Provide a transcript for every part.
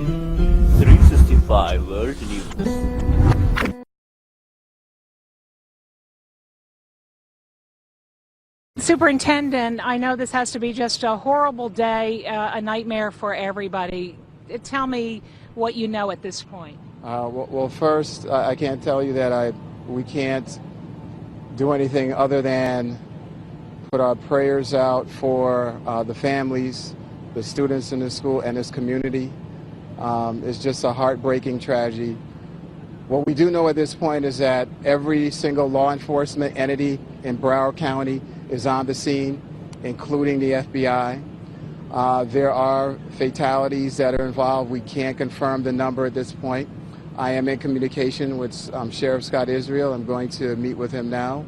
365 World News. Superintendent, I know this has to be just a horrible day, a nightmare for everybody. Tell me what you know at this point. Well, first, I can't tell you that we can't do anything other than put our prayers out for the families, the students in this school, and this community. It's just a heartbreaking tragedy. What we do know at this point is that every single law enforcement entity in Broward County is on the scene, including the FBI. There are fatalities that are involved. We can't confirm the number at this point. I am in communication with Sheriff Scott Israel. I'm going to meet with him now.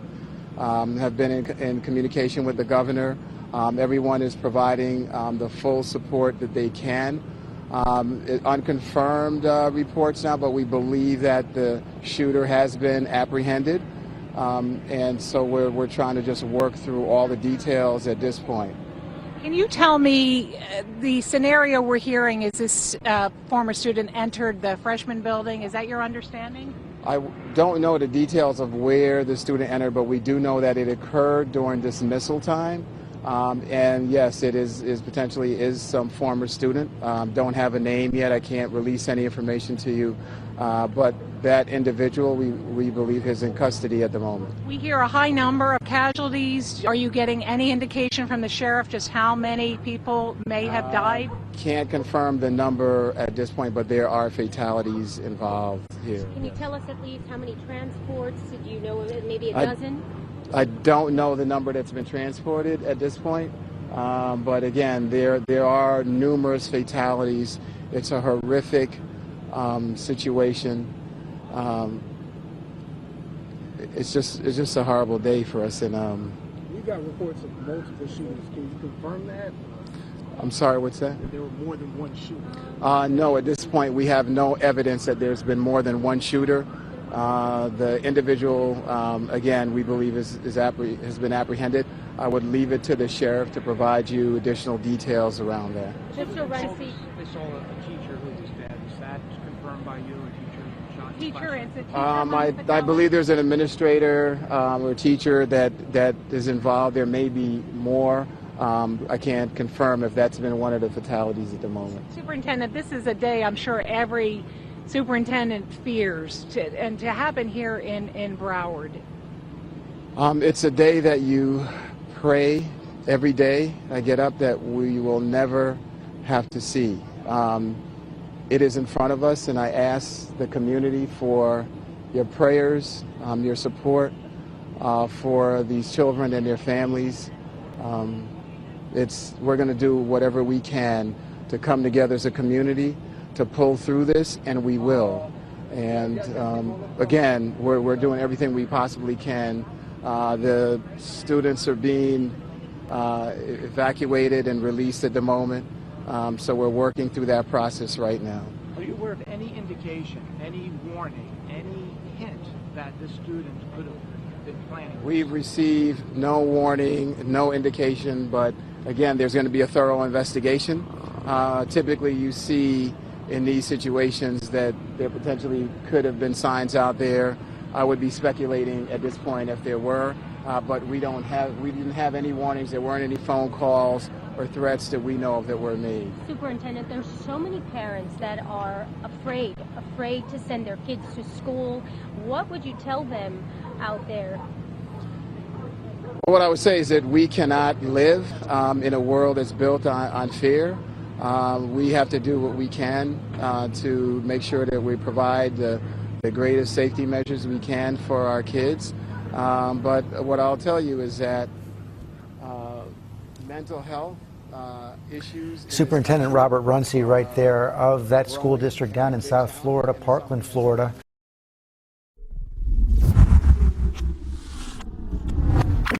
Have been in communication with the governor. Everyone is providing the full support that they can. Unconfirmed reports now, but we believe that the shooter has been apprehended. And so we're trying to just work through all the details at this point. Can you tell me the scenario we're hearing is this former student entered the freshman building? Is that your understanding? I don't know the details of where the student entered, but we do know that it occurred during dismissal time. And yes, it is potentially some former student. Don't have a name yet. I can't release any information to you. But that individual, we believe, is in custody at the moment. We hear a high number of casualties. Are you getting any indication from the sheriff just how many people may have died? Can't confirm the number at this point, but there are fatalities involved here. Can you tell us at least how many transports? Do you know maybe a dozen? I don't know the number that's been transported at this point, but again, there are numerous fatalities. It's a horrific situation. It's just a horrible day for us. And we got reports of multiple shootings. Can you confirm that? I'm sorry, what's that? That there were more than one shooter. No, at this point we have no evidence that there's been more than one shooter. The individual, again, we believe has been apprehended. I would leave it to the sheriff to provide you additional details around that. Mr. Renzi. They saw a teacher who was dead. Is that confirmed by you? A teacher I believe there's an administrator or teacher that is involved. There may be more. I can't confirm if that's been one of the fatalities at the moment. Superintendent, this is a day I'm sure every superintendent fears to happen here in Broward. It's a day that you pray every day. I get up that we will never have to see. It is in front of us, and I ask the community for your prayers, your support for these children and their families. We're going to do whatever we can to come together as a community to pull through this, and we will. And again, we're doing everything we possibly can. The students are being evacuated and released at the moment, so we're working through that process right now. Are you aware of any indication, any warning, any hint that the students could have been planning? We've received no warning, no indication, but again, there's going to be a thorough investigation. Typically, you see in these situations that there potentially could have been signs out there. I would be speculating at this point if there were, but we didn't have any warnings. There weren't any phone calls or threats that we know of that were made. Superintendent, there's so many parents that are afraid to send their kids to school. What would you tell them out there? What I would say is that we cannot live in a world that's built on fear. We have to do what we can to make sure that we provide the greatest safety measures we can for our kids. But what I'll tell you is that mental health issues... Superintendent Robert Runcie right there of that school district down in South Florida, Parkland, Florida.